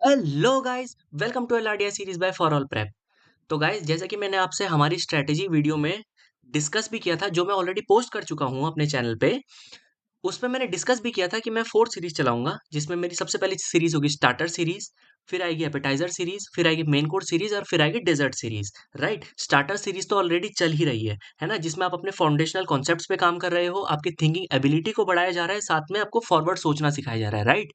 Hello guys, welcome to LRDI series by for all prep. तो guys, जैसा कि मैंने आपसे हमारी स्ट्रेटेजी वीडियो में डिस्कस भी किया था, जो मैं ऑलरेडी पोस्ट कर चुका हूं अपने चैनल पे। उसमें मैंने डिस्कस भी किया था कि मैं 4 सीरीज चलाऊंगा, जिसमें मेरी सबसे पहली सीरीज होगी स्टार्टर सीरीज, फिर आएगी एपेटाइजर सीरीज, फिर आएगी मेन कोर्स सीरीज और फिर आएगी dessert series. Right, starter series तो ऑलरेडी चल ही रही है ना, जिसमें आप अपने फाउंडेशनल कॉन्सेप्ट्स पे काम कर रहे हो, आपकी थिंकिंग एबिलिटी को बढ़ाया जा रहा है, साथ में आपको फॉरवर्ड सोचना सिखाया जा रहा है। राइट,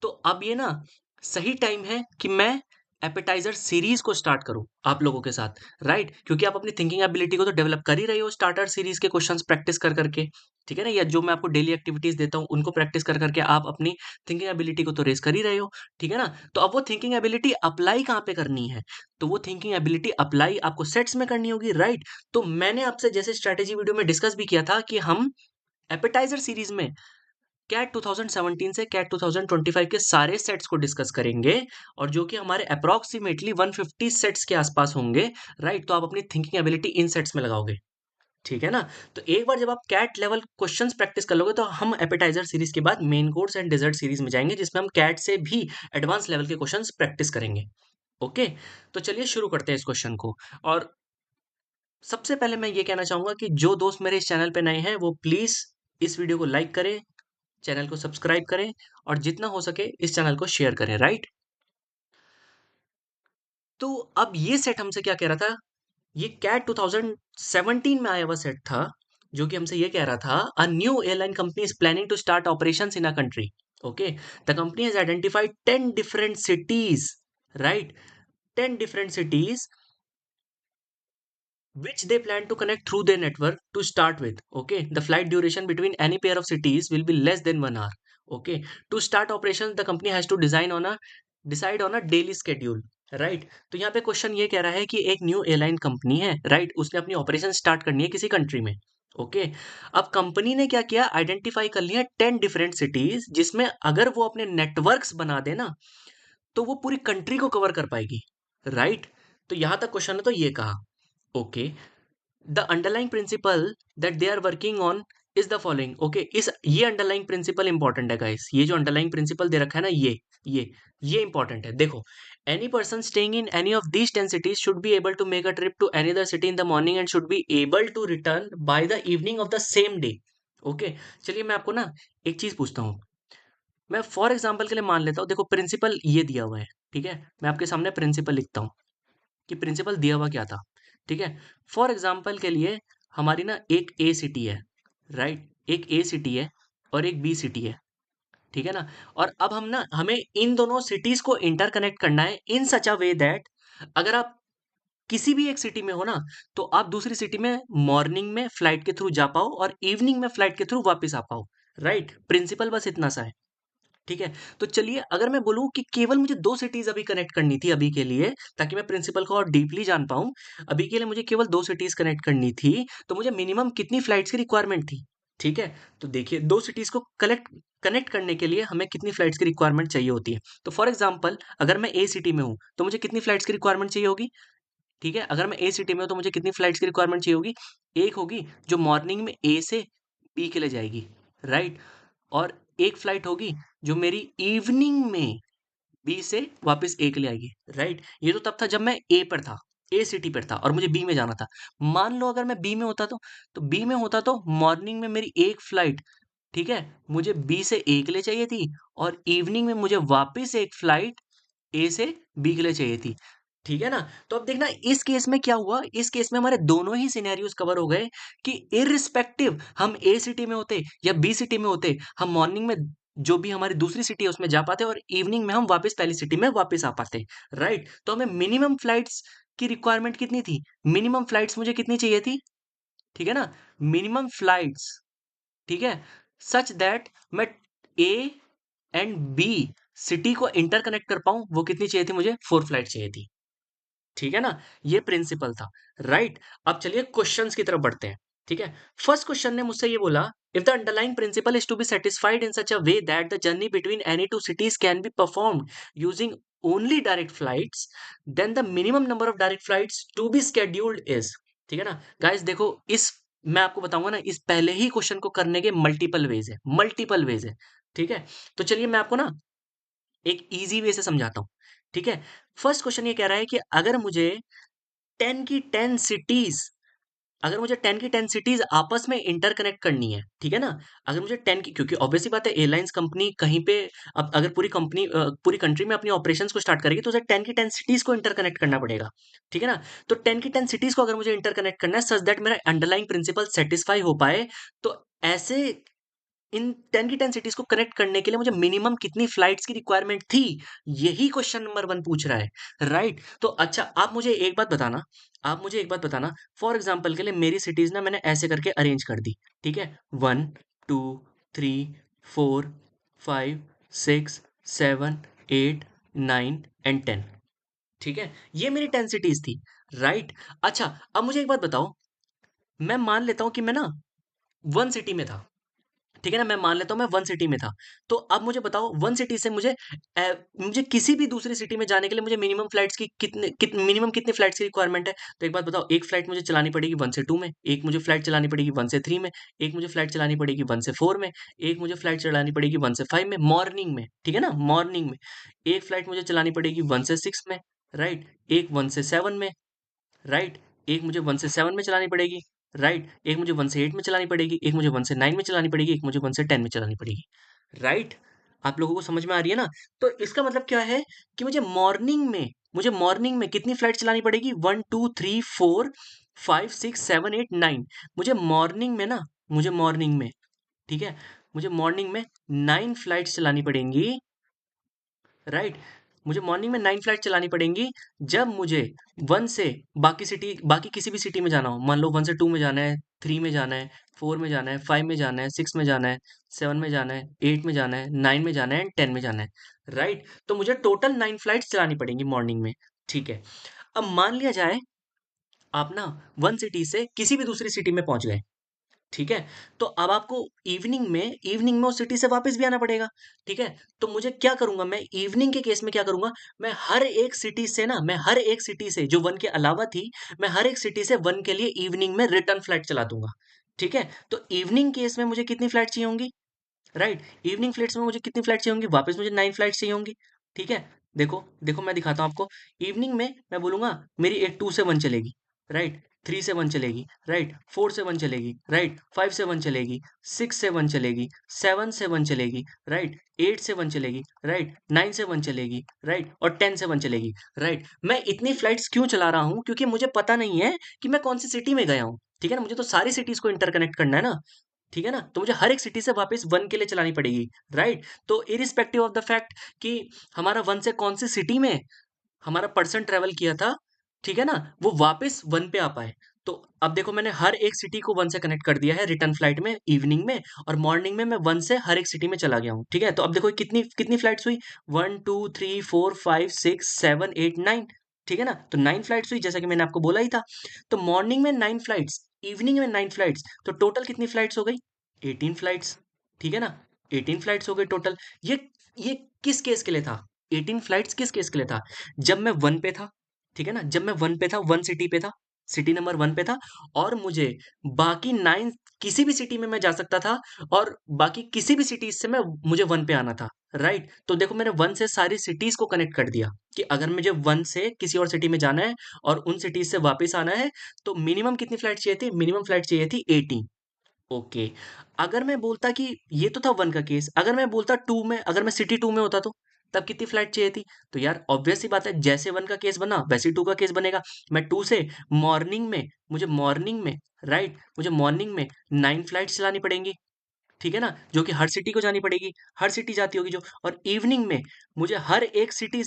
तो अब ये ना सही टाइम है कि मैं एपेटाइजर सीरीज को स्टार्ट करूं आप लोगों के साथ। राइट, क्योंकि आप अपनी थिंकिंग एबिलिटी को तो डेवलप कर ही रहे हो स्टार्टर सीरीज के क्वेश्चंस प्रैक्टिस कर करके। ठीक है ना, या जो मैं आपको डेली एक्टिविटीज देता हूं उनको प्रैक्टिस कर करके आप अपनी थिंकिंग एबिलिटी को तो रेस कर ही रहे हो। ठीक है ना, तो अब वो थिंकिंग एबिलिटी अप्लाई कहाँ पे करनी है? तो वो थिंकिंग एबिलिटी अप्लाई आपको सेट्स में करनी होगी। राइट, तो मैंने आपसे जैसे स्ट्रेटेजी वीडियो में डिस्कस भी किया था कि हम एपेटाइजर सीरीज में कैट 2017 से कैट 2025 के सारे सेट्स को डिस्कस करेंगे, और जो कि हमारे अप्रोक्सीमेटली 150 सेट्स के आसपास होंगे। राइट, तो आप अपनी थिंकिंग एबिलिटी इन सेट्स में लगाओगे। ठीक है ना, तो एक बार जब आप कैट लेवल क्वेश्चंस प्रैक्टिस कर लोगे, तो हम एपेटाइजर सीरीज के बाद main course and dessert series में जाएंगे, जिसमें हम कैट से भी एडवांस लेवल के क्वेश्चंस प्रैक्टिस करेंगे। ओके, तो चलिए शुरू करते हैं इस क्वेश्चन को। और सबसे पहले मैं ये कहना चाहूंगा कि जो दोस्त मेरे इस चैनल पे नए हैं वो प्लीज इस वीडियो को लाइक करें, चैनल को सब्सक्राइब करें, और जितना हो सके इस चैनल को शेयर करें। राइट, तो अब ये सेट हमसे क्या कह रहा था? ये कैट 2017 में आया हुआ सेट था, जो कि हमसे ये कह रहा था, a new airline company is planning to start operations in a country. Okay, the company has identified 10 different cities. Right, 10 different cities which they plan to connect through their network to start with. Okay, the flight duration between any pair of cities will be less than 1 hour. Okay, to start operations the company has to decide on a daily schedule. Right, तो यहाँ पे question ये कह रहा है कि एक new airline company है। राइट, उसने अपनी ऑपरेशन स्टार्ट करनी है किसी कंट्री में। ओके, अब कंपनी ने क्या किया, आइडेंटिफाई कर लिया 10 डिफरेंट सिटीज, जिसमें अगर वो अपने नेटवर्क्स बना देना तो वो पूरी कंट्री को कवर कर पाएगी। राइट, तो यहां तक क्वेश्चन है तो ये कहा। Okay, the underlying principle that they are working on is the following. Okay, इस ये अंडरलाइंग प्रिंसिपल इंपॉर्टेंट है गाइस, ये जो अंडरलाइंग प्रिंसिपल दे रखा है ना, ये ये इंपॉर्टेंट है। देखो, any person staying in any of these 10 cities should be able to make a trip to any other city in the morning and should be able to return by the evening of the same day. Okay, चलिए मैं आपको ना एक चीज पूछता हूँ। मैं for example के लिए मान लेता हूँ, देखो प्रिंसिपल ये दिया हुआ है। ठीक है, मैं आपके सामने प्रिंसिपल लिखता हूँ कि प्रिंसिपल दिया हुआ क्या था। ठीक है, फॉर एग्जाम्पल के लिए हमारी ना एक ए सिटी है। राइट, एक ए सिटी है और एक बी सिटी है। ठीक है ना, और अब हम ना हमें इन दोनों सिटीज को इंटरकनेक्ट करना है इन सच अ वे दैट अगर आप किसी भी एक सिटी में हो ना, तो आप दूसरी सिटी में मॉर्निंग में फ्लाइट के थ्रू जा पाओ और इवनिंग में फ्लाइट के थ्रू वापस आ पाओ। राइट, प्रिंसिपल बस इतना सा है। ठीक है, तो चलिए अगर मैं बोलूँ कि केवल मुझे 2 सिटीज़ अभी कनेक्ट करनी थी अभी के लिए, ताकि मैं प्रिंसिपल को और डीपली जान पाऊँ, अभी के लिए मुझे केवल 2 सिटीज़ कनेक्ट करनी थी, तो मुझे मिनिमम कितनी फ्लाइट्स की रिक्वायरमेंट थी? ठीक है, तो देखिए 2 सिटीज़ को कनेक्ट करने के लिए हमें कितनी फ्लाइट्स की रिक्वायरमेंट चाहिए होती है? तो फॉर एग्ज़ाम्पल अगर मैं ए सिटी में हूँ, तो मुझे कितनी फ्लाइट्स की रिक्वायरमेंट चाहिए होगी? ठीक है, अगर मैं ए सिटी में हूँ, तो मुझे कितनी फ्लाइट्स की रिक्वायरमेंट चाहिए होगी? एक होगी जो मॉर्निंग में ए से बी के लिए जाएगी। राइट, और एक फ्लाइट होगी जो मेरी इवनिंग में बी से वापस ए के लिए आएगी। राइट, ये तो तब था जब मैं ए पर था, ए सिटी पर था और मुझे बी में जाना था। मान लो अगर मैं बी में होता तो बी में होता तो मॉर्निंग में मेरी एक फ्लाइट, ठीक है, मुझे बी से ए के लिए चाहिए थी, और इवनिंग में मुझे वापस एक फ्लाइट ए से बी के लिए चाहिए थी। ठीक है ना, तो अब देखना इस केस में क्या हुआ, इस केस में हमारे दोनों ही सिनेरियोज कवर हो गए कि इररिस्पेक्टिव हम ए सिटी में होते या बी सिटी में होते, हम मॉर्निंग में जो भी हमारी दूसरी सिटी है उसमें जा पाते और इवनिंग में हम वापस पहली सिटी में वापस आ पाते। राइट, तो हमें मिनिमम फ्लाइट्स की रिक्वायरमेंट कितनी थी? मिनिमम फ्लाइट्स मुझे कितनी चाहिए थी? ठीक है ना, मिनिमम फ्लाइट्स, ठीक है, सच दैट मैं ए एंड बी सिटी को इंटरकनेक्ट कर पाऊं, वो कितनी चाहिए थी मुझे? 4 फ्लाइट चाहिए थी। ठीक है ना, ये प्रिंसिपल था। राइट, अब चलिए क्वेश्चंस की तरफ बढ़ते हैं। ठीक है, फर्स्ट क्वेश्चन ने मुझसे ये बोला, if the underlying principle is to be satisfied in such a way that the journey between any two cities can be performed using only direct flights, then the minimum number of direct flights to be scheduled is. ठीक है ना guys, देखो इस मैं आपको बताऊंगा ना, इस पहले ही क्वेश्चन को करने के मल्टीपल वेज है, मल्टीपल वेज है। ठीक है, तो चलिए मैं आपको ना एक ईज़ी वे से समझाता हूँ, ठीक है? फर्स्ट क्वेश्चन ये कह रहा है कि अगर मुझे 10 की 10 सिटीज़ अगर मुझे 10 की 10 सिटीज़ आपस में इंटरकनेक्ट करनी है, ठीक है ना? अगर मुझे 10 की क्योंकि ऑब्वियस सी बात है एयरलाइन्स कंपनी कहीं पे अब अगर पूरी कंपनी पूरी कंट्री में अपनी ऑपरेशंस को स्टार्ट करेगी तो उसे 10 की 10 सिटीज़ को इंटरकनेक्ट करना पड़ेगा, ठीक है ना? तो 10 की 10 सिटीज़ को अगर मुझे इंटरकनेक्ट करना है सच दैट मेरा अंडरलाइंग प्रिंसिपल सैटिस्फाई हो पाए, तो ऐसे इन 10 की 10 सिटीज़ को कनेक्ट करने के लिए मुझे मिनिमम कितनी फ्लाइट्स की रिक्वायरमेंट थी? यही क्वेश्चन नंबर 1 पूछ रहा है, राइट? तो अच्छा आप मुझे एक बात बताना फॉर एग्ज़ाम्पल के लिए मेरी सिटीज़ ना मैंने ऐसे करके अरेंज कर दी, ठीक है? 1, 2, 3, 4, 5, 6, 7, 8, 9 एंड 10, ठीक है? ये मेरी 10 सिटीज़ थी, राइट? अच्छा, अब मुझे एक बात बताओ, मैं मान लेता हूँ कि मैं ना 1 सिटी में था, ठीक है ना? मैं मान लेता हूँ मैं 1 सिटी में था। तो अब मुझे बताओ 1 सिटी से मुझे किसी भी दूसरी सिटी में जाने के लिए मुझे मिनिमम कितनी फ्लाइट्स की रिक्वायरमेंट है? तो एक बात बताओ, एक फ्लाइट मुझे चलानी पड़ेगी 1 से 2 में, एक मुझे फ्लाइट चलानी पड़ेगी 1 से 3 में, एक मुझे फ्लाइट चलानी पड़ेगी 1 से 4 में, एक मुझे फ्लाइट चलानी पड़ेगी 1 से 5 में मॉर्निंग में, ठीक है ना? मॉर्निंग में। एक फ्लाइट मुझे चलानी पड़ेगी 1 से 6 में, राइट? एक 1 से 7 में, राइट? एक मुझे 1 से 7 में चलानी पड़ेगी, राइट? एक मुझे 1 से 8 में चलानी पड़ेगी, एक मुझे 1 से 9 में चलानी पड़ेगी, एक मुझे 1 से 10 में चलानी पड़ेगी, राइट? आप लोगों को समझ में आ रही है ना? तो इसका मतलब क्या है कि मुझे मॉर्निंग में कितनी फ्लाइट चलानी पड़ेगी? 1, 2, 3, 4, 5, 6, 7, 8, 9 मुझे मॉर्निंग में ना मुझे मॉर्निंग में, ठीक है? मुझे मॉर्निंग में 9 फ्लाइट्स चलानी पड़ेंगी, राइट? मुझे मॉर्निंग में 9 फ्लाइट चलानी पड़ेंगी जब मुझे 1 से बाकी किसी भी सिटी में जाना हो। मान लो 1 से 2 में जाना है, 3 में जाना है, 4 में जाना है, 5 में जाना है, 6 में जाना है, 7 में जाना है, 8 में जाना है, 9 में जाना है एंड 10 में जाना है, राइट? तो मुझे टोटल 9 फ्लाइट्स चलानी पड़ेंगी मॉर्निंग में, ठीक है? अब मान लिया जाए आप ना 1 सिटी से किसी भी दूसरी सिटी में पहुँच गए। ठीक है? तो अब आपको इवनिंग में उस सिटी से वापस भी आना पड़ेगा, ठीक है? तो मुझे क्या करूँगा मैं इवनिंग के केस में क्या करूँगा, मैं हर एक सिटी से जो 1 के अलावा थी, मैं हर एक सिटी से 1 के लिए इवनिंग में रिटर्न फ्लाइट चला दूँगा, ठीक है? तो इवनिंग केस में मुझे कितनी फ्लाइट चाहिए होंगी? राइट? इवनिंग फ्लाइट्स में मुझे कितनी फ्लाइट चाहिए होंगी? वापस मुझे 9 फ्लाइट्स चाहिए होंगी, ठीक है? देखो मैं दिखाता हूँ आपको। इवनिंग में मैं बोलूँगा मेरी एक 2 से 1 चलेगी, राइट? 3 से 1 चलेगी, राइट? 4 से 1 चलेगी, राइट? 5 से 1 चलेगी, 6 से 1 चलेगी, 7 से 1 चलेगी, राइट? 8 से 1 चलेगी, राइट? 9 से 1 चलेगी, राइट? और 10 से 1 चलेगी, राइट? मैं इतनी फ्लाइट्स क्यों चला रहा हूँ? क्योंकि मुझे पता नहीं है कि मैं कौन-सी सिटी में गया हूँ, ठीक है ना? मुझे तो सारी सिटीज़ को इंटरकनेक्ट करना है ना। ठीक है ना? तो मुझे हर एक सिटी से वापस 1 के लिए चलानी पड़ेगी, राइट? तो इर्रिस्पेक्टिव ऑफ द फैक्ट कि हमारा 1 से कौन-सी सिटी में हमारा पर्सन ट्रैवल किया था, ठीक है ना? वो वापस 1 पे आ पाए। तो अब देखो मैंने हर एक सिटी को 1 से कनेक्ट कर दिया है रिटर्न फ्लाइट में, इवनिंग में और मॉर्निंग में मैं 1 से हर एक सिटी में चला गया हूँ, ठीक है? तो अब देखो कितनी कितनी फ्लाइट्स हुई 1, 2, 3, 4, 5, 6, 7, 8, 9 ठीक है ना? तो 9 फ्लाइट्स हुई जैसा कि मैंने आपको बोला ही था। तो मॉर्निंग में 9 फ्लाइट्स, इवनिंग में 9 फ्लाइट्स, तो टोटल कितनी फ्लाइट्स हो गई? 18 फ्लाइट्स, ठीक है ना? 18 फ्लाइट्स हो गई टोटल। ये ये किस केस के लिए था? 18 फ्लाइट्स किस केस के लिए था? जब मैं 1 पे था, ठीक है ना? जब मैं 1 पे था, 1 सिटी पे था, सिटी नंबर 1 पे था और मुझे बाकी 9 किसी भी सिटी में मैं जा सकता था और बाकी किसी भी सिटीज़ से मैं मुझे 1 पे आना था, राइट? तो देखो मैंने 1 से सारी सिटीज़ को कनेक्ट कर दिया कि अगर मुझे 1 से किसी और सिटी में जाना है और उन सिटीज़ से वापस आना है, तो मिनिमम कितनी फ्लाइट चाहिए थी? मिनिमम फ्लाइट चाहिए थी 18। ओके। अगर मैं बोलता कि ये तो था 1 का केस, अगर मैं बोलता 2 में अगर मैं सिटी 2 में होता तो? तब कितनी फ्लाइट चाहिए थी? तो यार ऑब्वियस सी बात है जैसे 1 का केस बना वैसे ही 2 का केस बनेगा। मैं 2 से मॉर्निंग में राइट? मुझे मॉर्निंग में 9 फ्लाइट्स चलानी पड़ेंगी, ठीक है ना? जो कि हर सिटी को जानी पड़ेगी, हर सिटी जाती होगी जो और इवनिंग में मुझे हर एक सिटी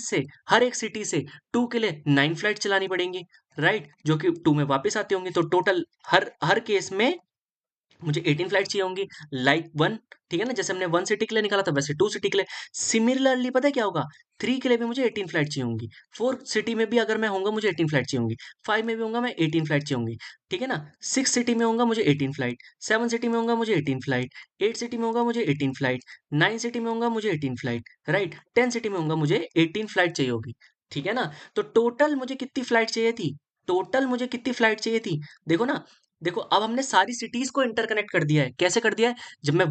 से 2 के लिए 9 फ्लाइट चलानी पड़ेंगी, राइट? जो कि 2 में वापस आती होंगी तो टोटल हर हर केस में मुझे 18 फ्लाइट चाहिए होंगी लाइक 1 ठीक है ना? जैसे हमने 1 सिटी के लिए निकाला था वैसे 2 सिटी के लिए। सिमिलरली पता है क्या होगा? 3 के लिए भी मुझे 18 फ्लाइट चाहिए होंगी। 4 सिटी में भी अगर मैं होऊँगा मुझे 18 फ्लाइट चाहिए होंगी। 5 में भी होऊँगा मैं 18 फ्लाइट चाहिए होंगी। ठीक है ना? 6 सिटी में होऊँगा मुझे 18 फ्लाइट, 7 सिटी में होऊँगा मुझे 18 फ्लाइट, 8 सिटी में होऊँगा मुझे 18 फ्लाइट, 9 सिटी में होऊँगा मुझे 18 फ्लाइट, राइट? 10 सिटी में होऊँगा मुझे 18 फ्लाइट चाहिए होगी। ठीक है ना? तो टोटल मुझे कितनी फ्लाइट चाहिए थी? देखो ना देखो अब हमने सारी सिटीज को इंटरकनेक्ट कर दिया है। कैसे कर दिया है? जब मैं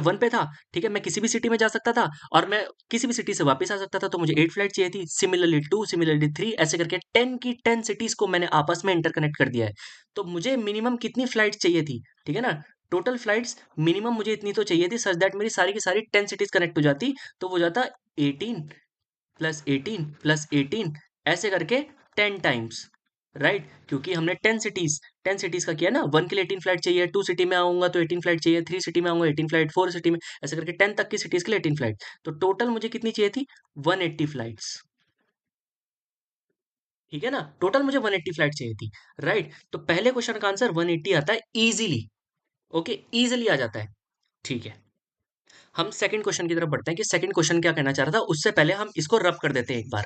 वन पे था, ठीक है, मैं किसी भी सिटी में जा सकता था और मैं किसी भी सिटी से वापस आ सकता था, तो मुझे 8 फ्लाइट चाहिए थी। सिमिलरली 2, सिमिलरली 3, ऐसे करके 10 की 10 सिटीज को मैंने आपस में इंटरकनेक्ट कर दिया है। तो मुझे मिनिमम कितनी फ्लाइट चाहिए थी, ठीक है ना? टोटल फ्लाइट्स मिनिमम मुझे इतनी तो चाहिए थी, सच दैट मेरी सारी की सारी 10 सिटीज कनेक्ट हो जाती। तो वो जाता 18 प्लस 18 प्लस 18, ऐसे करके 10 टाइम्स, राइट? क्योंकि हमने 10 सिटीज का किया ना। वन के लिए 18 फ्लाइट चाहिए, 2 सिटी में आऊंगा तो 18 फ्लाइट चाहिए, 3 सिटी में आऊंगा 18 फ्लाइट, 4 सिटी में, ऐसे करके 10 तक की सिटीज के लिए 18 फ्लाइट। तो टोटल मुझे कितनी चाहिए थी? 180 फ्लाइट्स, ठीक है ना? टोटल मुझे 180 फ्लाइट चाहिए थी, राइट? तो पहले क्वेश्चन का आंसर 180 आता है इजीली। ओके, इजीली आ जाता है, ठीक है। हम सेकंड क्वेश्चन की तरफ बढ़ते हैं कि सेकंड क्वेश्चन क्या कहना चाह रहा था। उससे पहले हम इसको रब कर देते हैं एक बार,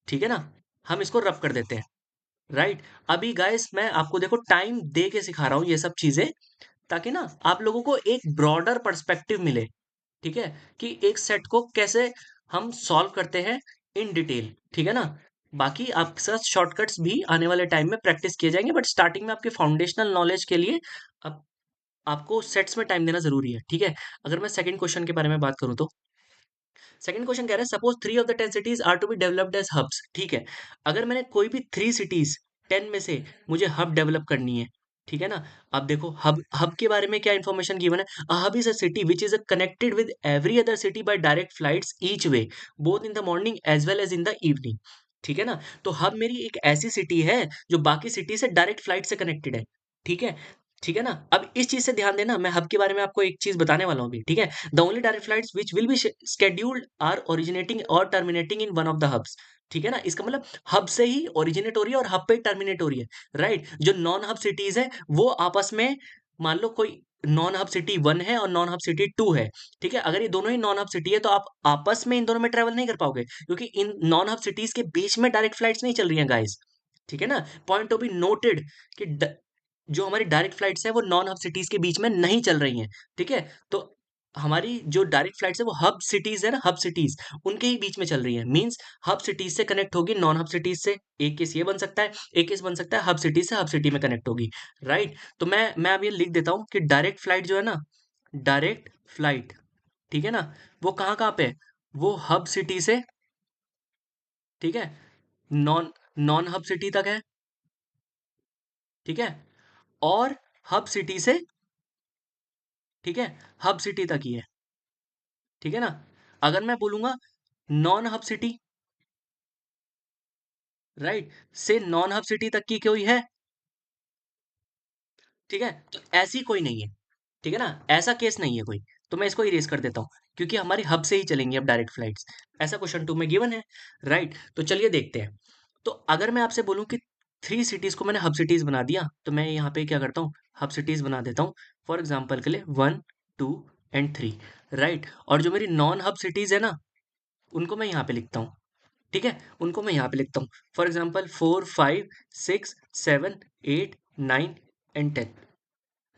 ठीक है ना? हम इसको रब कर देते हैं, राइट? अभी गाइस मैं आपको देखो टाइम दे के सिखा रहा हूँ ये सब चीजें, ताकि ना आप लोगों को एक ब्रॉडर पर्सपेक्टिव मिले, ठीक है, कि एक सेट को कैसे हम सॉल्व करते हैं इन डिटेल, ठीक है ना? बाकी आपके साथ शॉर्टकट्स भी आने वाले टाइम में प्रैक्टिस किए जाएंगे, बट स्टार्टिंग में आपके फाउंडेशनल नॉलेज के लिए अब आपको सेट्स में टाइम देना जरूरी है, ठीक है? अगर मैं सेकंड क्वेश्चन के बारे में बात करूं तो सेकंड क्वेश्चन कह रहा है suppose 3 of the 10 cities are to be developed as hubs, ठीक है। अगर मैंने कोई भी 3 सिटीज 10 में से मुझे हब डेवलप करनी है, ठीक है ना? अब देखो हब हब के बारे में क्या इन्फॉर्मेशन गिवन है। A hub is a city which is connected with every other city by direct flights each way, both in the morning as well as in the evening, ठीक है ना? तो hub मेरी एक ऐसी सिटी है जो बाकी सिटी से डायरेक्ट फ्लाइट से कनेक्टेड है, ठीक है। ठीक है ना? अब इस चीज से ध्यान देना, मैं हब के बारे में आपको एक चीज बताने वाला हूँ अभी, ठीक है। The only direct flights which will be scheduled are originating और terminating in one of the hubs, ठीक है ना? इसका मतलब हब से ही ओरिजिनेट हो रही है और हब पे ही टर्मिनेट हो रही है, राइट? जो नॉन हब सिटीज है वो आपस में, मान लो कोई नॉन हब सिटी 1 है और नॉन हब सिटी 2 है, ठीक है। अगर ये दोनों ही नॉन हब सिटी है तो आप आपस में इन दोनों में ट्रेवल नहीं कर पाओगे, क्योंकि इन नॉन हब सिटीज के बीच में डायरेक्ट फ्लाइट्स नहीं चल रही हैं गाइस, ठीक है ना? पॉइंट टू बी नोटेड कि जो हमारी डायरेक्ट फ्लाइट्स है वो नॉन हब सिटीज के बीच में नहीं चल रही हैं, ठीक है। तो हमारी जो डायरेक्ट फ्लाइट्स है वो हब सिटीज है ना, हब सिटीज उनके ही बीच में चल रही है। मींस हब सिटीज से कनेक्ट होगी नॉन हब सिटीज से, एक केस ये बन सकता है, एक केस बन सकता है हब सिटी से हब सिटी में कनेक्ट होगी, राइट? तो मैं अब ये लिख देता हूँ कि डायरेक्ट फ्लाइट जो है ना, डायरेक्ट फ्लाइट, ठीक है ना, वो कहाँ कहाँ पे है? वो हब सिटी से, ठीक है, नॉन नॉन हब सिटी तक है, ठीक है, और हब सिटी से, ठीक है, हब सिटी तक ही है, ठीक है ना? अगर मैं बोलूंगा नॉन हब सिटी, राइट, से नॉन हब सिटी तक की कोई है, ठीक है, तो ऐसी कोई नहीं है, ठीक है ना? ऐसा केस नहीं है कोई। तो मैं इसको इरेज कर देता हूँ, क्योंकि हमारी हब से ही चलेंगी अब डायरेक्ट फ्लाइट्स। ऐसा क्वेश्चन 2 में गिवन है, राइट? तो चलिए देखते हैं। तो अगर मैं आपसे बोलूं कि 3 सिटीज को मैंने हब सिटीज बना दिया, तो मैं यहाँ पे क्या करता हूँ, हब सिटीज बना देता हूँ। फॉर एग्जाम्पल के लिए 1, 2 एंड 3, राइट? और जो मेरी नॉन हब सिटीज है ना, उनको मैं यहाँ पे लिखता हूँ, ठीक है, उनको मैं यहाँ पे लिखता हूँ। For example 4, 5, 6, 7, 8, 9 and 10,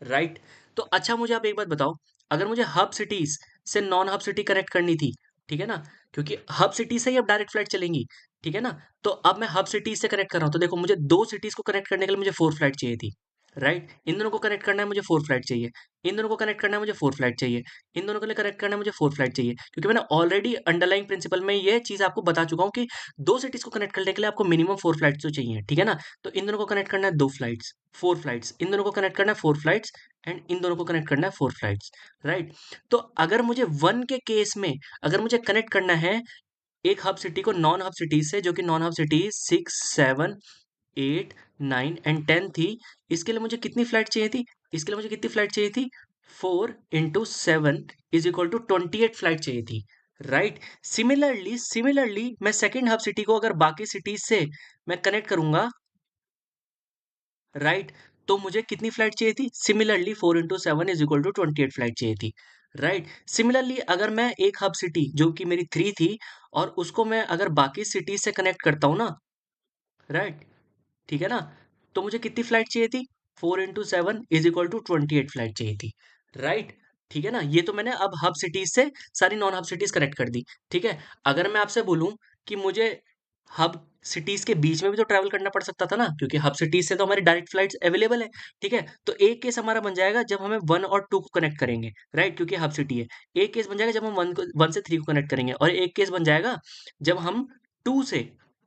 right? तो अच्छा मुझे आप एक बात बताओ, अगर मुझे हब सिटीज से नॉन हब सिटी कनेक्ट करनी थी, ठीक है ना, क्योंकि हब सिटी से ही अब डायरेक्ट फ्लाइट चलेंगी, ठीक है ना, तो अब मैं हब सिटीज से कनेक्ट कर रहा हूँ, तो देखो मुझे 2 सिटीज को कनेक्ट करने के लिए मुझे 4 फ्लाइट चाहिए थी, राइट? इन दोनों को कनेक्ट करना है मुझे 4 फ्लाइट चाहिए, इन दोनों को कनेक्ट करना है मुझे 4 फ्लाइट चाहिए, इन दोनों के लिए कनेक्ट करना है मुझे 4 फ्लाइट चाहिए, क्योंकि मैंने ऑलरेडी अंडरलाइंग प्रिंसिपल में ये चीज आपको बता चुका हूँ कि 2 सिटीज को कनेक्ट करने के लिए आपको मिनिमम 4 फ्लाइट्स तो चाहिए, ठीक है ना? तो इन दोनों को कनेक्ट करना है 2 फ्लाइट्स, 4 फ्लाइट्स, इन दोनों को कनेक्ट करना है 4 फ्लाइट्स, एंड इन दोनों को कनेक्ट करना है 4 फ्लाइट्स, राइट? तो अगर मुझे वन के केस में, अगर मुझे कनेक्ट करना है एक हब सिटी को नॉन हब सिटी से, जो कि नॉन हब सिटी 6, 7, 8, 9 एंड 10 थी, इसके लिए मुझे कितनी फ्लाइट चाहिए थी? इसके लिए मुझे कितनी फ्लाइट चाहिए थी? 4 × 7 = 28 फ्लाइट चाहिए थी, राइट? सिमिलरली मैं सेकेंड हब सिटी को अगर बाकी सिटीज से मैं कनेक्ट करूंगा, राइट, तो मुझे कितनी फ्लाइट चाहिए थी? सिमिलरली 4 × 7 = 28 फ्लाइट चाहिए थी, राइट? सिमिलरली अगर मैं एक हब सिटी जो कि मेरी 3 थी और उसको मैं अगर बाकी सिटी से कनेक्ट करता हूँ ना, राइट, ठीक है ना, तो मुझे कितनी फ्लाइट चाहिए थी? 4 × 7 = 28 फ्लाइट चाहिए थी, राइट? ठीक है ना? ये तो मैंने अब हब सिटीज से सारी नॉन हब सिटीज कनेक्ट कर दी, ठीक है। अगर मैं आपसे बोलूं कि मुझे हब सिटीज के बीच में भी तो ट्रैवल करना पड़ सकता था ना, क्योंकि हब सिटीज से तो हमारी डायरेक्ट फ्लाइट्स अवेलेबल है। ठीक है, तो एक केस हमारा बन जाएगा जब हमें 1 और 2 को कनेक्ट करेंगे, राइट, क्योंकि हब सिटी है। एक केस बन जाएगा जब हम 1 से 3 को कनेक्ट करेंगे, और एक केस बन जाएगा जब हम 2 से,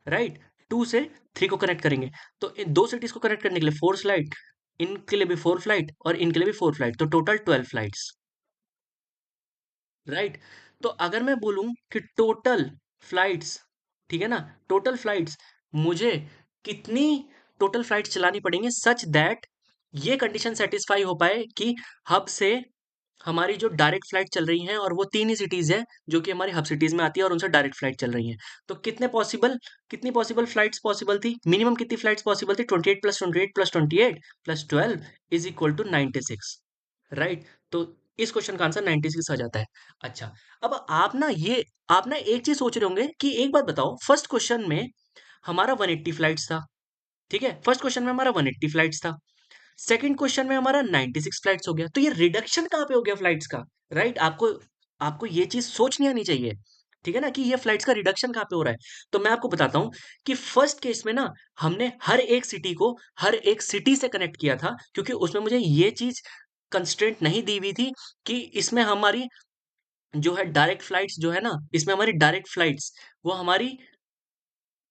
राइट, 2 से 3 को कनेक्ट करेंगे। तो इन 2 सिटीज को कनेक्ट करने के लिए 4 फ्लाइट, इनके लिए भी 4 फ्लाइट, और इनके लिए भी 4 फ्लाइट, तो टोटल 12 फ्लाइट्स, राइट। तो अगर मैं बोलूं कि टोटल फ्लाइट्स, ठीक है ना, टोटल फ्लाइट्स मुझे कितनी टोटल फ्लाइट्स चलानी पड़ेंगी सच दैट ये कंडीशन सेटिस्फाई हो पाए कि हब से हमारी जो डायरेक्ट फ्लाइट चल रही हैं, और वो 3 ही सिटीज हैं जो कि हमारी हब सिटीज में आती है, और उनसे डायरेक्ट फ्लाइट चल रही हैं। तो कितनी पॉसिबल फ्लाइट्स पॉसिबल थी, मिनिमम कितनी फ्लाइट्स पॉसिबल थी, 28 plus 28 plus 28 plus 12 is equal to 96, right. तो इस क्वेश्चन का आंसर 96 आ जाता है। अच्छा, अब आप ना एक चीज सोच रहे होंगे कि एक बात बताओ, फर्स्ट क्वेश्चन में हमारा 180 फ्लाइट्स था, ठीक है, फर्स्ट क्वेश्चन में हमारा 180 फ्लाइट्स था, सेकंड क्वेश्चन में हमारा 96 फ्लाइट्स हो गया, तो ये रिडक्शन कहाँ पे हो गया फ्लाइट्स का, राइट। आपको आपको ये चीज सोचनी आनी चाहिए, ठीक है ना, कि ये फ्लाइट्स का रिडक्शन कहाँ पे हो रहा है। तो मैं आपको बताता हूँ कि फर्स्ट केस में ना हमने हर एक सिटी को हर एक सिटी से कनेक्ट किया था, क्योंकि उसमें मुझे ये चीज कंस्ट्रेंट नहीं दी हुई थी कि इसमें हमारी जो है डायरेक्ट फ्लाइट्स जो है ना, इसमें हमारी डायरेक्ट फ्लाइट्स वो हमारी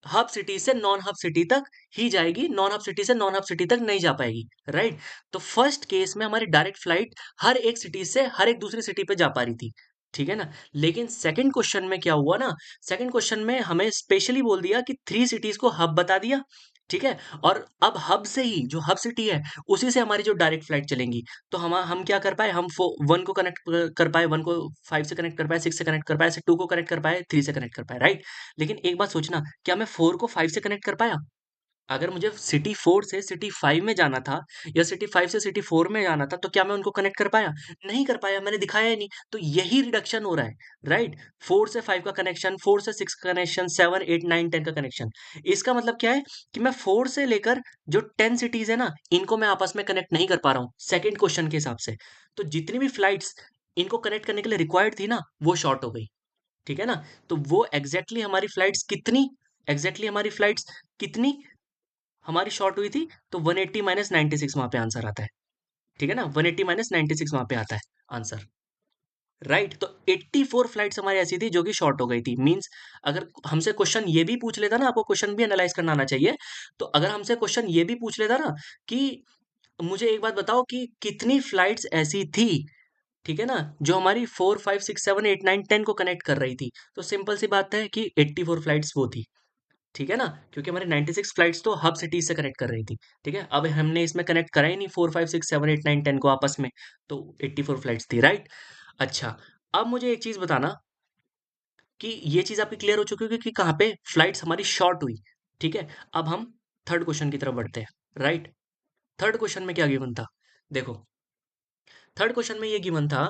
हब सिटी से नॉन हब सिटी तक ही जाएगी, नॉन हब सिटी से नॉन हब सिटी तक नहीं जा पाएगी, राइट। तो फर्स्ट केस में हमारी डायरेक्ट फ्लाइट हर एक सिटी से हर एक दूसरी सिटी पे जा पा रही थी, ठीक है ना। लेकिन सेकंड क्वेश्चन में क्या हुआ ना, सेकंड क्वेश्चन में हमें स्पेशली बोल दिया कि 3 सिटीज को हब बता दिया, ठीक है। और अब हब से ही जो हब सिटी है उसी से हमारी जो डायरेक्ट फ्लाइट चलेंगी। तो हम क्या कर पाए, हम 1 को कनेक्ट कर पाए, 1 को 5 से कनेक्ट कर पाए, 6 से कनेक्ट कर पाए, 2 को कनेक्ट कर पाए, 3 से कनेक्ट कर पाए, राइट। लेकिन एक बात सोचना, क्या मैं 4 को 5 से कनेक्ट कर पाया? अगर मुझे सिटी 4 से सिटी 5 में जाना था, या सिटी 5 से सिटी 4 में जाना था, तो क्या मैं उनको कनेक्ट कर पाया? नहीं कर पाया, मैंने दिखाया ही नहीं। तो यही रिडक्शन हो रहा है, राइट? 4 से 5 का कनेक्शन, 4 से 6 का कनेक्शन, 7, 8, 9, 10 का कनेक्शन। इसका मतलब क्या है कि मैं 4 से लेकर जो 10 सिटीज है ना, इनको मैं आपस में कनेक्ट नहीं कर पा रहा हूँ, सेकंड क्वेश्चन के हिसाब से। तो जितनी भी फ्लाइट्स इनको कनेक्ट करने के लिए रिक्वायर्ड थी ना, वो शॉर्ट हो गई। ठीक है ना? तो वो एग्जैक्टली हमारी फ्लाइट्स कितनी हमारी शॉर्ट हुई थी, तो 180 माइनस 96 वहां पे आंसर आता है। ठीक है ना, 180 माइनस 96 वहां पे आता है आंसर, राइट। तो 84 फ्लाइट्स हमारी ऐसी थी जो कि शॉर्ट हो गई थी, मींस अगर हमसे क्वेश्चन ये भी पूछ लेता ना, आपको क्वेश्चन भी एनालाइज करना आना चाहिए। तो अगर हमसे क्वेश्चन ये भी पूछ लेता ना कि मुझे एक बात बताओ कि कितनी फ्लाइट्स ऐसी थी, ठीक है ना, जो हमारी 4, 5, 6, 7, 8, 9, 10 को कनेक्ट कर रही थी, तो सिंपल सी बात है कि 84 फ्लाइट्स वो थी। ठीक है ना, क्योंकि हमारी 96 फ्लाइट्स तो हब सिटीज से कनेक्ट कर रही थी। ठीक है, अब हमने इसमें कनेक्ट करा ही नहीं 4, 5, 6, 7, 8, 9, 10 को आपस में, तो 84 फ्लाइट्स थी, राइट। अच्छा, अब मुझे एक चीज बताना कि ये चीज आपकी क्लियर हो चुकी होगी कि कहाँ पे फ्लाइट्स हमारी शॉर्ट हुई। ठीक है, अब हम थर्ड क्वेश्चन की तरफ बढ़ते हैं, राइट। थर्ड क्वेश्चन में क्या गिवन था, देखो, थर्ड क्वेश्चन में ये गिवन था,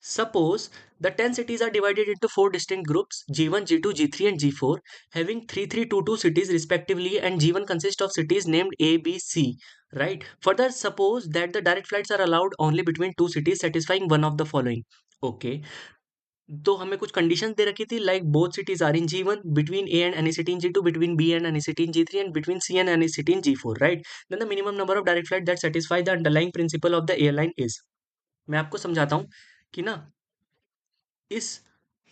suppose the 10 cities are divided into 4 distinct groups G1, G2, G3 and G4 having 3322 cities respectively, and G1 consists of cities named A, B, C, right. Further, suppose that the direct flights are allowed only between two cities satisfying one of the following. Okay, तो हमें कुछ conditions दे रखी थी, like both cities are in G1, between A and any city in G2, बिटवीन B and any city in G3, and between C and any city in G4, right. Then the minimum number of direct flights that satisfy the underlying principle of the airline is. मैं आपको समझाता हूँ कि ना, इस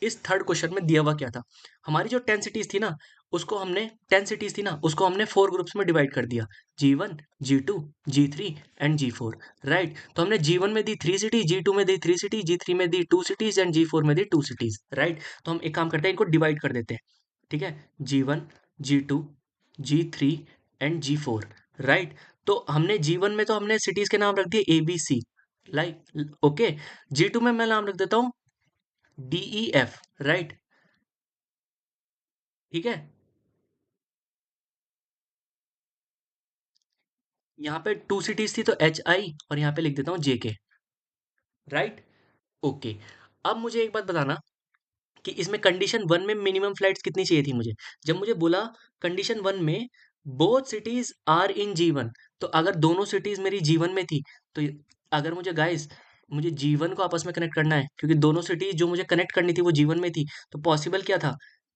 इस third question में दिया हुआ क्या था, हमारी जो 10 सिटीज थी ना, उसको हमने 10 सिटीज थी ना, उसको हमने 4 ग्रुप्स में डिवाइड कर दिया, G1, G2, G3 and G4, right. तो हमने G1 में दी 3 सिटी, G2 में दी 3 सिटी, G3 में दी 2 सिटीज एंड G4 में दी 2 सिटीज, राइट। तो हम एक काम करते हैं, इनको डिवाइड कर देते हैं, ठीक है, G1, G2, G3 and G4, right. तो हमने G1 में तो हमने सिटीज के नाम रख दिए ABC, लाइक, ओके। G2 में मैं नाम रख देता हूँ DEF, राइट, ठीक है। यहाँ पे 2 सिटीज थी तो HI, और यहाँ पे लिख देता हूँ JK, राइट, ओके। अब मुझे एक बात बताना कि इसमें कंडीशन वन में मिनिमम फ्लाइट्स कितनी चाहिए थी मुझे, जब मुझे बोला कंडीशन वन में both cities are in G1, तो अगर दोनों सिटीज मेरी G1 में थी, तो अगर मुझे गाइस मुझे G1 को आपस में कनेक्ट करना है, क्योंकि दोनों सिटीज जो मुझे कनेक्ट करनी थी वो G1 में थी, तो पॉसिबल क्या था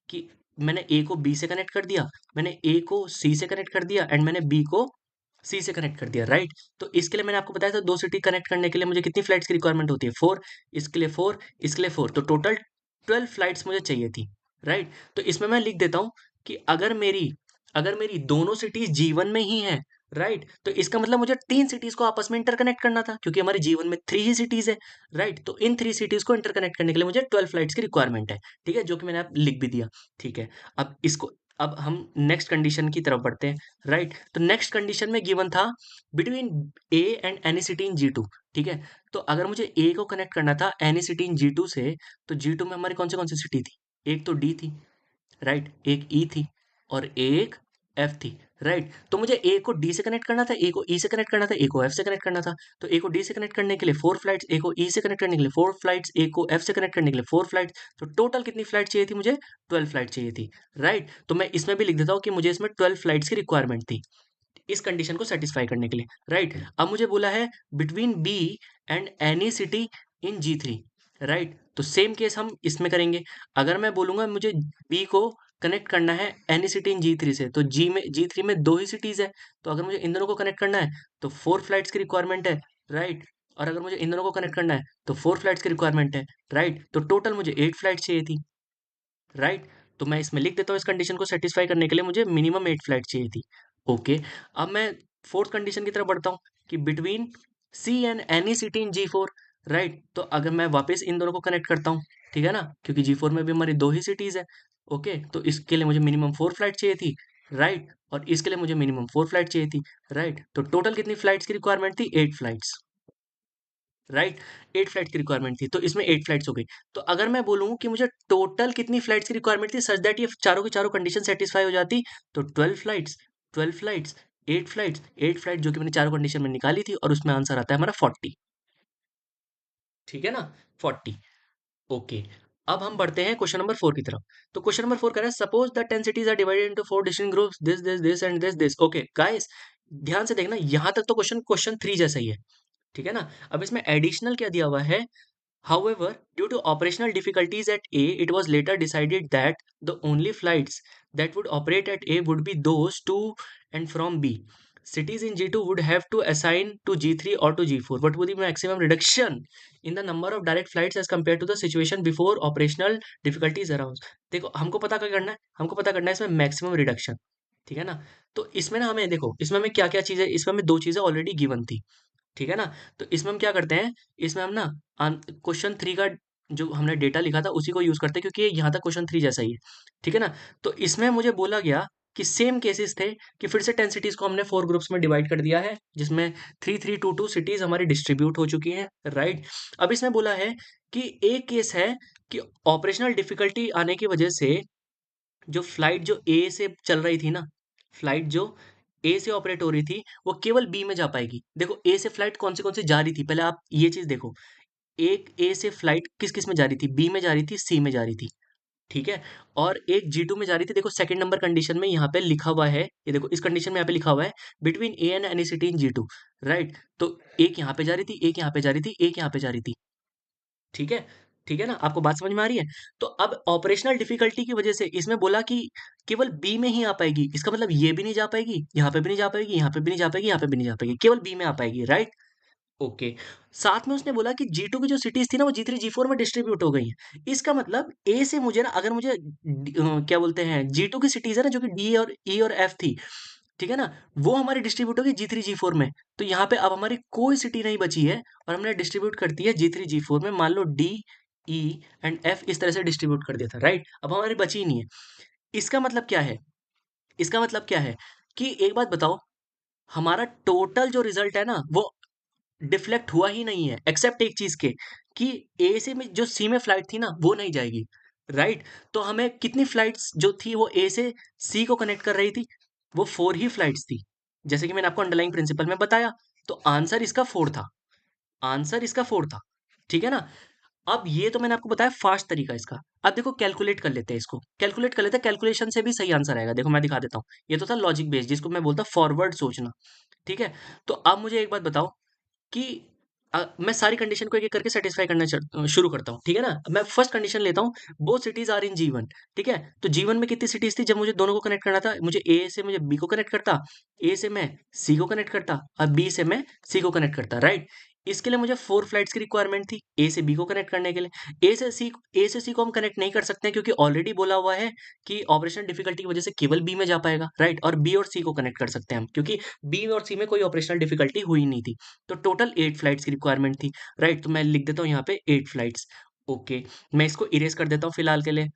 कि मैंने ए को बी से कनेक्ट कर दिया, मैंने ए को सी से कनेक्ट कर दिया, एंड मैंने बी को सी से कनेक्ट कर दिया, राइट। तो इसके लिए मैंने आपको बताया था दो सिटी कनेक्ट करने के लिए मुझे कितनी फ्लाइट्स की रिक्वायरमेंट होती है, 4। इसके लिए 4, इसके लिए 4, तो टोटल 12 फ्लाइट्स मुझे चाहिए थी, राइट। तो इसमें मैं लिख देता हूँ कि अगर मेरी दोनों सिटीज जीवन में ही है, राइट, तो इसका मतलब मुझे 3 सिटीज को आपस में इंटरकनेक्ट करना था, क्योंकि हमारे जीवन में 3 ही सिटीज है, राइट। तो इन 3 सिटीज को इंटरकनेक्ट करने के लिए मुझे 12 फ्लाइट्स की रिक्वायरमेंट है, ठीक है, जो कि मैंने आप लिख भी दिया, ठीक है। अब हम नेक्स्ट कंडीशन की तरफ बढ़ते हैं, राइट। तो नेक्स्ट कंडीशन में गिवन था between A and any city in G2, ठीक है। तो अगर मुझे ए को कनेक्ट करना था एनी सिटी इन G2 से, तो G2 में हमारी कौन सी सिटी थी, एक तो डी थी, राइट, एक ई थी, और एक एफ थी, राइट। तो मुझे ए को डी से कनेक्ट करना था, ए को ई से कनेक्ट करना था, ए को एफ से कनेक्ट करना था। तो ए को डी से कनेक्ट करने के लिए 4 फ्लाइट्स, ए को ई से कनेक्ट करने के लिए 4 फ्लाइट्स, ए को एफ से कनेक्ट करने के लिए 4 फ्लाइट्स। तो टोटल कितनी फ्लाइट चाहिए थी मुझे, 12 फ्लाइट चाहिए थी, राइट। तो मैं इसमें भी लिख देता हूँ कि मुझे इसमें 12 फ्लाइट्स की रिक्वायरमेंट थी इस कंडीशन को सेटिस्फाई करने के लिए, राइट। अब मुझे बोला है between B and any city in G3, right. तो सेम केस हम इसमें करेंगे। अगर मैं बोलूंगा मुझे बी को कनेक्ट करना है एनी सिटी इन G3 से, तो G3 में दो ही सिटीज है, तो अगर मुझे इन दोनों को कनेक्ट करना है तो 4 फ्लाइट्स की रिक्वायरमेंट है, राइट। और अगर मुझे इन दोनों को कनेक्ट करना है तो 4 फ्लाइट्स की रिक्वायरमेंट है, राइट। तो टोटल मुझे 8 फ्लाइट चाहिए थी, राइट। तो मैं इसमें लिख देता हूँ इस कंडीशन को सेटिस्फाई करने के लिए मुझे मिनिमम 8 फ्लाइट चाहिए थी, ओके। अब मैं फोर्थ कंडीशन की तरफ बढ़ता हूँ कि between C and any city in G4, right. तो अगर मैं वापस इन दोनों को कनेक्ट करता हूँ, ठीक है ना, क्योंकि G4 में भी हमारी दो ही सिटीज है, ओके। तो इसके लिए मुझे मिनिमम 4 फ्लाइट चाहिए थी, राइट, और इसके लिए मुझे मिनिमम 4 फ्लाइट चाहिए थी, राइट। तो टोटल कितनी फ्लाइट्स की रिक्वायरमेंट थी, 8 फ्लाइट्स, राइट। 8 फ्लाइट की रिक्वायरमेंट थी, तो इसमें 8 फ्लाइट्स हो गई। तो अगर मैं बोलूँ कि मुझे टोटल कितनी फ्लाइट्स की रिक्वायरमेंट थी सच दैट ये चारों की चारों कंडीशन सेटिस्फाई हो जाती, तो 12 फ्लाइट्स, 12 फ्लाइट्स, 8 फ्लाइट्स, 8 फ्लाइट, जो कि मैंने चारों कंडीशन में निकाली थी, और उसमें आंसर आता है हमारा 40, ठीक है ना, 40, ओके। अब हम बढ़ते हैं क्वेश्चन नंबर 4 की तरफ। तो क्वेश्चन नंबर 4 कह रहा है suppose the 10 cities are divided into 4 distinct groups, this and this, okay guys, ध्यान से देखना, यहां तक तो क्वेश्चन 3 जैसा ही है, ठीक है ना। अब इसमें एडिशनल क्या दिया हुआ है, however, due to operational difficulties at A, it was later decided that the only flights that would operate at A would be those to and from B. Cities in G2 would have to assign to G3 or to G4. What would be the maximum reduction in the number of direct flights as compared to the situation before operational difficulties arose? देखो हमको पता क्या करना है, हमको पता करना है इसमें मैक्सिमम रिडक्शन, ठीक है ना। तो इसमें ना हमें देखो, इसमें हमें क्या क्या चीजें, इसमें हमें दो चीजें ऑलरेडी गिवन थी, ठीक है ना। तो इसमें हम क्या करते हैं, इसमें हम ना क्वेश्चन 3 का जो हमने डेटा लिखा था उसी को यूज करते हैं, क्योंकि ये यहाँ तक क्वेश्चन 3 जैसा ही है, ठीक है ना। तो इसमें मुझे बोला गया कि सेम केसेस थे कि फिर से 10 सिटीज को हमने 4 ग्रुप्स में डिवाइड कर दिया है, जिसमें 3 3 2 2 सिटीज हमारी डिस्ट्रीब्यूट हो चुकी हैं, राइट। अब इसमें बोला है कि एक केस है कि ऑपरेशनल डिफिकल्टी आने की वजह से जो फ्लाइट जो ए से चल रही थी ना, फ्लाइट जो ए से ऑपरेट हो रही थी, वो केवल बी में जा पाएगी। देखो ए से फ्लाइट कौन सी जा रही थी, पहले आप ये चीज देखो, एक ए से फ्लाइट किस किस में जा रही थी, बी में जा रही थी, सी में जा रही थी, ठीक है। और एक G2 में जा रही थी, देखो सेकंड नंबर कंडीशन में यहाँ पे लिखा हुआ है, ये देखो इस कंडीशन में यहाँ पे लिखा हुआ है between A and any city in G2, right. तो एक यहाँ पे जा रही थी, एक यहाँ पे जा रही थी, एक यहाँ पे जा रही थी, ठीक है, ठीक है ना, आपको बात समझ में आ रही है। तो अब ऑपरेशनल डिफिकल्टी की वजह से इसमें बोला कि केवल बी में ही आ पाएगी, इसका मतलब ये भी नहीं जा पाएगी, यहाँ पे भी नहीं जा पाएगी, यहाँ पे भी नहीं जा पाएगी, यहाँ पे भी नहीं जा पाएगी, केवल बी में आ पाएगी, राइट, ओके। साथ में उसने बोला कि G2 की जो सिटीज थी ना वो G3 G4 में डिस्ट्रीब्यूट हो गई हैं। इसका मतलब ए से मुझे ना, अगर मुझे क्या बोलते हैं, G2 की सिटीज है ना जो कि डी और ई और एफ थी, ठीक है ना, वो हमारी डिस्ट्रीब्यूट होगी G3 G4 में। तो यहाँ पे अब हमारी कोई सिटी नहीं बची है, और हमने डिस्ट्रीब्यूट कर दी है G3 G4 में, मान लो डी, ई एंड एफ इस तरह से डिस्ट्रीब्यूट कर दिया था, राइट। अब हमारी बची ही नहीं है। इसका मतलब क्या है, इसका मतलब क्या है कि एक बात बताओ, हमारा टोटल जो रिजल्ट है ना वो डिफ्लेक्ट हुआ ही नहीं है, एक्सेप्ट एक चीज के, कि ए से में जो सी में फ्लाइट थी ना वो नहीं जाएगी, राइट। तो हमें कितनी फ्लाइट्स जो थी वो ए से सी को कनेक्ट कर रही थी, वो 4 ही फ्लाइट्स थी, जैसे कि मैंने आपको अंडरलाइन प्रिंसिपल में बताया। तो आंसर इसका 4 था, आंसर इसका 4 था, ठीक है ना। अब ये तो मैंने आपको बताया फास्ट तरीका इसका। अब देखो कैलकुलेट कर लेते हैं, इसको कैलकुलेट कर लेते हैं, कैलकुलेशन से भी सही आंसर आएगा। देखो मैं दिखा देता हूँ, ये तो था लॉजिक बेस्ड, जिसको मैं बोलता फॉरवर्ड सोचना, ठीक है। तो अब मुझे एक बात बताओ कि मैं सारी कंडीशन को एक एक करके सेटिस्फाई करना शुरू करता हूँ, ठीक है ना। मैं फर्स्ट कंडीशन लेता हूँ, बोथ सिटीज आर इन जीवन, ठीक है। तो जीवन में कितनी सिटीज थी, जब मुझे दोनों को कनेक्ट करना था, मुझे ए से मुझे बी को कनेक्ट करता, ए से मैं सी को कनेक्ट करता और बी से मैं सी को कनेक्ट करता, राइट। इसके लिए मुझे 4 फ्लाइट्स की रिक्वायरमेंट थी ए से बी को कनेक्ट करने के लिए। ए से सी को हम कनेक्ट नहीं कर सकते हैं, क्योंकि ऑलरेडी बोला हुआ है कि ऑपरेशनल डिफिकल्टी की वजह से केवल बी में जा पाएगा, राइट। और बी और सी को कनेक्ट कर सकते हैं हम, क्योंकि बी और सी में कोई ऑपरेशनल डिफिकल्टी हुई नहीं थी। तो टोटल 8 फ्लाइट्स की रिक्वायरमेंट थी, राइट। तो मैं लिख देता हूँ यहाँ पे 8 फ्लाइट्स। ओके, मैं इसको इरेज कर देता हूँ फिलहाल के लिए,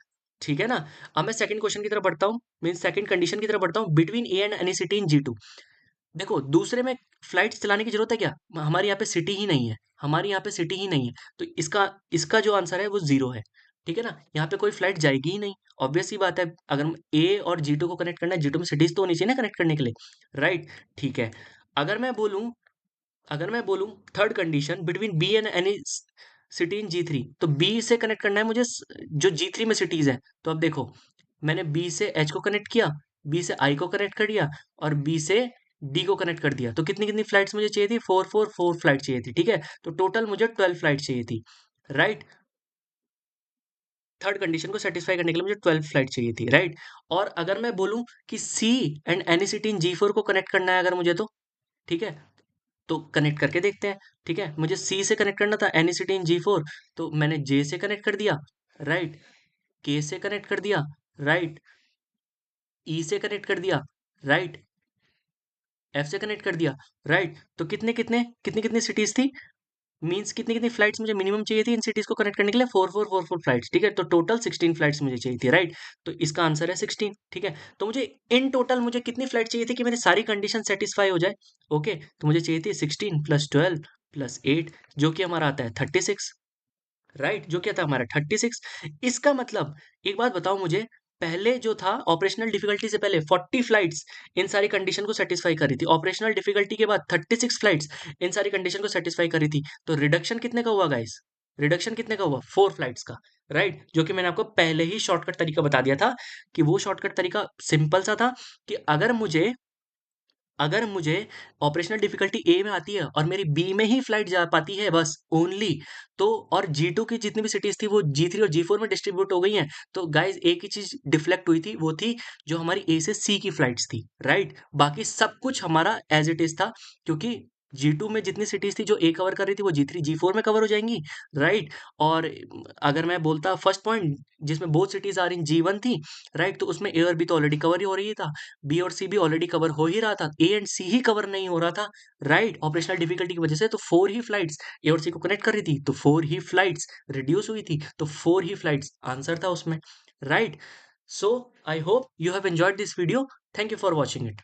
ठीक है ना। अब मैं सेकंड क्वेश्चन की तरफ बढ़ता हूँ, मीन सेकंड कंडीशन की तरफ बढ़ता हूँ, between A and any city in G2। देखो, दूसरे में फ्लाइट्स चलाने की जरूरत है क्या, हमारे यहाँ पे सिटी ही नहीं है, हमारी यहाँ पे सिटी ही नहीं है। तो इसका इसका जो आंसर है वो 0 है, ठीक है ना। यहाँ पे कोई फ्लाइट जाएगी ही नहीं, ऑब्वियस सी बात है। अगर ए और G2 को कनेक्ट करना है, G2 में सिटीज तो होनी चाहिए ना कनेक्ट करने के लिए, राइट। ठीक है। अगर मैं बोलूँ अगर मैं बोलूँ third condition, between B and any city in G3, तो बी से कनेक्ट करना है मुझे, जो G3 में सिटीज है। तो अब देखो, मैंने बी से एच को कनेक्ट किया, बी से आई को कनेक्ट कर दिया और बी से डी को कनेक्ट कर दिया। तो कितनी कितनी फ्लाइट्स मुझे चाहिए थी, 4 फ्लाइट चाहिए थी, ठीक है। तो टोटल मुझे 12 फ्लाइट चाहिए थी, राइट। थर्ड कंडीशन को सेटिस्फाई करने के लिए मुझे 12 फ्लाइट चाहिए थी, राइट। और अगर मैं बोलूं कि C and any city in G4 को कनेक्ट करना है अगर मुझे, तो ठीक है, तो कनेक्ट करके देखते हैं, ठीक है। मुझे सी से कनेक्ट करना था एनी सिटी इन G4, तो मैंने जे से कनेक्ट कर दिया, राइट। के से कनेक्ट कर दिया, राइट। ई से कनेक्ट कर दिया, राइट। एफ से कनेक्ट कर दिया, राइट। तो कितने कितने कितनी कितनी सिटीज थी, मीन्स कितनी कितनी फ्लाइट्स मुझे मिनिमम चाहिए थी इन सिटीज को कनेक्ट करने के लिए, 4 फ्लाइट्स, ठीक है। तो टोटल 16 फ्लाइट्स मुझे चाहिए थी, राइट। तो इसका आंसर है 16, ठीक है। तो मुझे इन टोटल मुझे कितनी फ्लाइट चाहिए थी कि मेरी सारी कंडीशन सेटिस्फाई हो जाए। ओके, तो मुझे चाहिए थी 16 + 12 + 8, जो कि हमारा आता है 36, राइट। जो क्या था हमारा 36। इसका मतलब, एक बात बताओ मुझे, पहले जो था ऑपरेशनल डिफिकल्टी से पहले 40 फ्लाइट्स इन सारी कंडीशन को सेटिस्फाई कर रही थी, ऑपरेशनल डिफिकल्टी के बाद 36 फ्लाइट्स इन सारी कंडीशन को सेटिस्फाई कर रही थी। तो रिडक्शन कितने का हुआ गाइस, रिडक्शन कितने का हुआ, 4 फ्लाइट्स का, राइट। जो कि मैंने आपको पहले ही शॉर्टकट तरीका बता दिया था, कि वो शॉर्टकट तरीका सिंपल सा था, कि अगर मुझे ऑपरेशनल डिफिकल्टी ए में आती है और मेरी बी में ही फ्लाइट जा पाती है बस ओनली, तो और G2 की जितनी भी सिटीज थी वो G3 और G4 में डिस्ट्रीब्यूट हो गई हैं, तो गाइस एक ही चीज डिफ्लेक्ट हुई थी, वो थी जो हमारी ए से सी की फ्लाइट्स थी, राइट। बाकी सब कुछ हमारा एज इट इज था, क्योंकि G2 में जितनी सिटीज थी जो ए कवर कर रही थी वो G3 G4 में कवर हो जाएंगी, राइट। और अगर मैं बोलता फर्स्ट पॉइंट, जिसमें both cities are in G1 थी, राइट, तो उसमें ए और बी तो ऑलरेडी कवर ही हो रही था, बी और सी भी ऑलरेडी कवर हो ही रहा था, A and C he cover नहीं हो रहा था, राइट, ऑपरेशनल डिफिकल्टी की वजह से। तो 4 ही फ्लाइट्स ए और सी को कनेक्ट कर रही थी, तो 4 ही फ्लाइट्स रिड्यूस हुई थी, तो 4 ही फ्लाइट्स आंसर था उसमें, right. So I hope you have enjoyed this video, thank you for watching it.